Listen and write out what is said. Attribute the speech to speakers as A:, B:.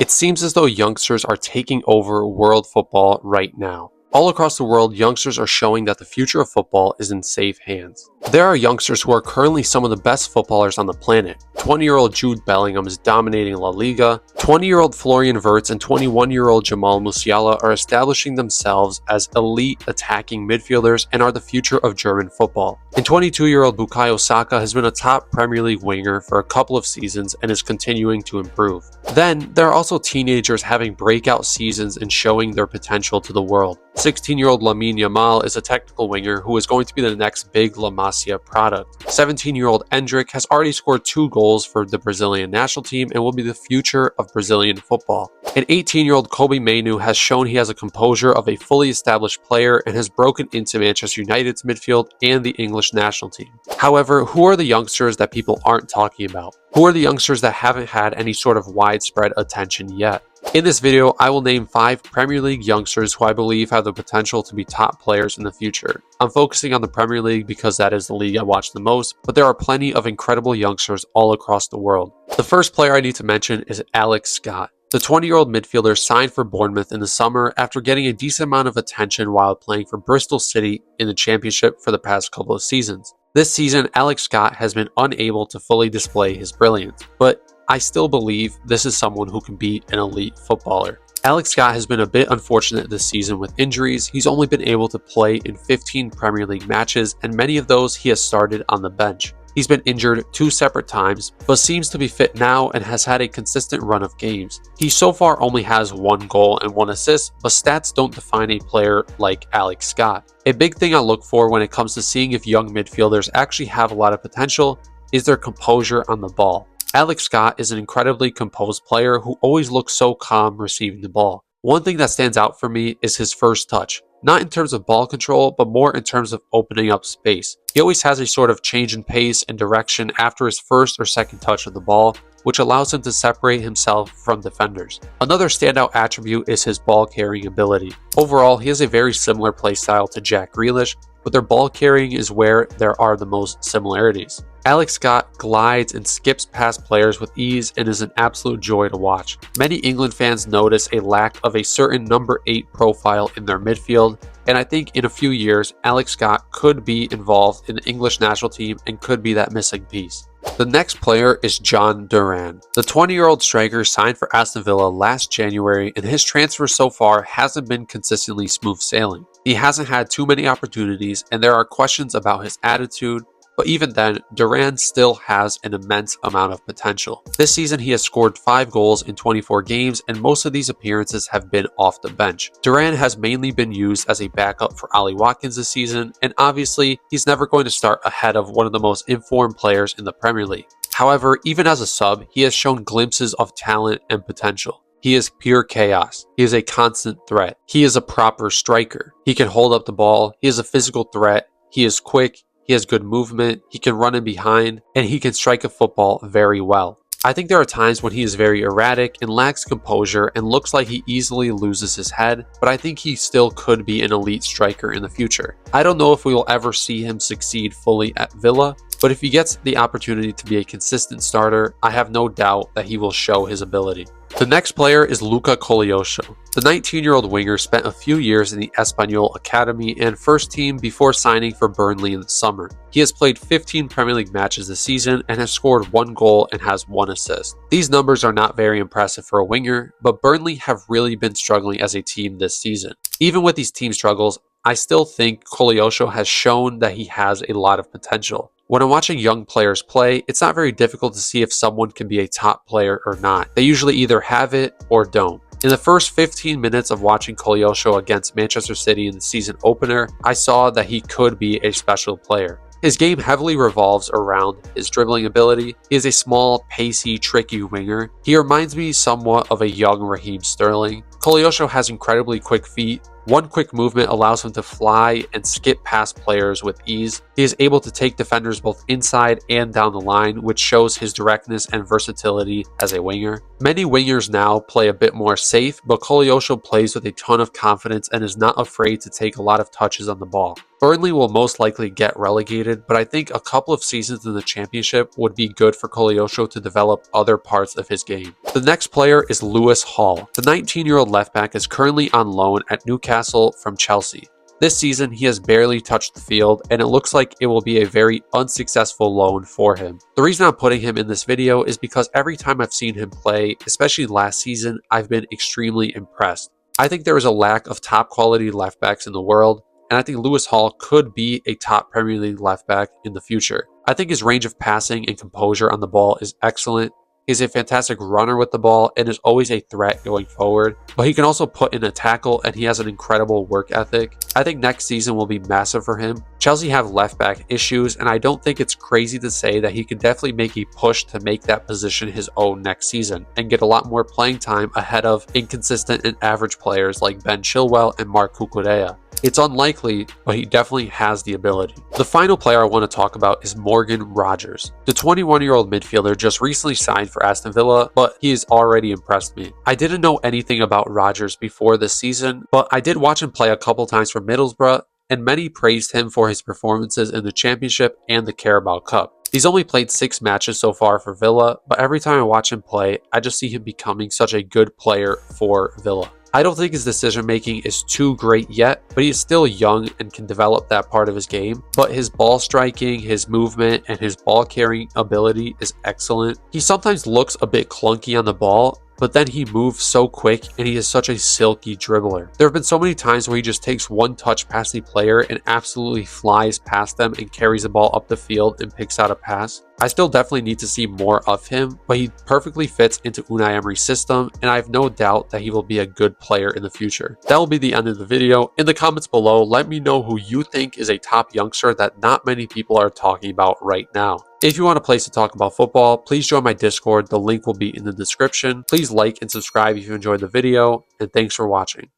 A: It seems as though youngsters are taking over world football right now. All across the world, youngsters are showing that the future of football is in safe hands. There are youngsters who are currently some of the best footballers on the planet. 20-year-old Jude Bellingham is dominating La Liga. 20-year-old Florian Wirtz and 21-year-old Jamal Musiala are establishing themselves as elite attacking midfielders and are the future of German football. And 22-year-old Bukayo Saka has been a top Premier League winger for a couple of seasons and is continuing to improve. Then, there are also teenagers having breakout seasons and showing their potential to the world. 16-year-old Lamine Yamal is a technical winger who is going to be the next big La Masia product. 17-year-old Endrick has already scored 2 goals for the Brazilian national team and will be the future of Brazilian football. And 18-year-old Kobe Mainoo has shown he has a composure of a fully established player and has broken into Manchester United's midfield and the English national team. However, who are the youngsters that people aren't talking about? Who are the youngsters that haven't had any sort of widespread attention yet? In this video, I will name 5 Premier League youngsters who I believe have the potential to be top players in the future. I'm focusing on the Premier League because that is the league I watch the most, but there are plenty of incredible youngsters all across the world. The first player I need to mention is Alex Scott. The 20-year-old midfielder signed for Bournemouth in the summer after getting a decent amount of attention while playing for Bristol City in the Championship for the past couple of seasons. This season, Alex Scott has been unable to fully display his brilliance, but I still believe this is someone who can be an elite footballer. Alex Scott has been a bit unfortunate this season with injuries. He's only been able to play in 15 Premier League matches, and many of those he has started on the bench. He's been injured 2 separate times, but seems to be fit now and has had a consistent run of games. He so far only has 1 goal and 1 assist, but stats don't define a player like Alex Scott. A big thing I look for when it comes to seeing if young midfielders actually have a lot of potential is their composure on the ball. Alex Scott is an incredibly composed player who always looks so calm receiving the ball. One thing that stands out for me is his first touch. Not in terms of ball control, but more in terms of opening up space. He always has a sort of change in pace and direction after his first or second touch of the ball, which allows him to separate himself from defenders. Another standout attribute is his ball carrying ability. Overall, he has a very similar play style to Jack Grealish, but their ball carrying is where there are the most similarities. Alex Scott glides and skips past players with ease and is an absolute joy to watch. Many England fans notice a lack of a certain number 8 profile in their midfield, and I think in a few years, Alex Scott could be involved in the English national team and could be that missing piece. The next player is John Duran. The 20-year-old striker signed for Aston Villa last January, and his transfer so far hasn't been consistently smooth sailing. He hasn't had too many opportunities, and there are questions about his attitude, but even then, Duran still has an immense amount of potential. This season, he has scored 5 goals in 24 games, and most of these appearances have been off the bench. Duran has mainly been used as a backup for Ollie Watkins this season, and obviously, he's never going to start ahead of one of the most informed players in the Premier League. However, even as a sub, he has shown glimpses of talent and potential. He is pure chaos. He is a constant threat. He is a proper striker. He can hold up the ball. He is a physical threat. He is quick. He has good movement, he can run in behind, and he can strike a football very well. I think there are times when he is very erratic and lacks composure and looks like he easily loses his head, but I think he still could be an elite striker in the future. I don't know if we will ever see him succeed fully at Villa, but if he gets the opportunity to be a consistent starter, I have no doubt that he will show his ability. The next player is Luca Kosho. The 19-year-old winger spent a few years in the Espanyol Academy and first team before signing for Burnley in the summer. He has played 15 Premier League matches this season and has scored 1 goal and has 1 assist. These numbers are not very impressive for a winger, but Burnley have really been struggling as a team this season. Even with these team struggles, I still think Kosho has shown that he has a lot of potential. When I'm watching young players play, it's not very difficult to see if someone can be a top player or not. They usually either have it or don't. In the first 15 minutes of watching Kosho against Manchester City in the season opener, I saw that he could be a special player. His game heavily revolves around his dribbling ability. He is a small, pacey, tricky winger. He reminds me somewhat of a young Raheem Sterling. Kosho has incredibly quick feet. One quick movement allows him to fly and skip past players with ease. He is able to take defenders both inside and down the line, which shows his directness and versatility as a winger. Many wingers now play a bit more safe, but Kosho plays with a ton of confidence and is not afraid to take a lot of touches on the ball. Burnley will most likely get relegated, but I think a couple of seasons in the championship would be good for Kosho to develop other parts of his game. The next player is Lewis Hall. The 19-year-old left back is currently on loan at Newcastle from Chelsea. This season, he has barely touched the field, and it looks like it will be a very unsuccessful loan for him. The reason I'm putting him in this video is because every time I've seen him play, especially last season, I've been extremely impressed. I think there is a lack of top quality left backs in the world, and I think Lewis Hall could be a top Premier League left back in the future. I think his range of passing and composure on the ball is excellent. He's a fantastic runner with the ball and is always a threat going forward, but he can also put in a tackle and he has an incredible work ethic. I think next season will be massive for him. Chelsea have left back issues, and I don't think it's crazy to say that he could definitely make a push to make that position his own next season and get a lot more playing time ahead of inconsistent and average players like Ben Chilwell and Marc Cucurella. It's unlikely, but he definitely has the ability. The final player I want to talk about is Morgan Rogers. The 21-year-old midfielder just recently signed for Aston Villa, but he has already impressed me. I didn't know anything about Rogers before this season, but I did watch him play a couple times for Middlesbrough, and many praised him for his performances in the Championship and the Carabao Cup. He's only played 6 matches so far for Villa, but every time I watch him play, I just see him becoming such a good player for Villa. I don't think his decision making is too great yet, but he is still young and can develop that part of his game. But his ball striking, his movement, and his ball carrying ability is excellent. He sometimes looks a bit clunky on the ball, but then he moves so quick and he is such a silky dribbler. There have been so many times where he just takes one touch past the player and absolutely flies past them and carries the ball up the field and picks out a pass. I still definitely need to see more of him, but he perfectly fits into Unai Emery's system, and I have no doubt that he will be a good player in the future. That will be the end of the video. In the comments below, let me know who you think is a top youngster that not many people are talking about right now. If you want a place to talk about football, please join my Discord. The link will be in the description. Please like and subscribe if you enjoyed the video, and thanks for watching.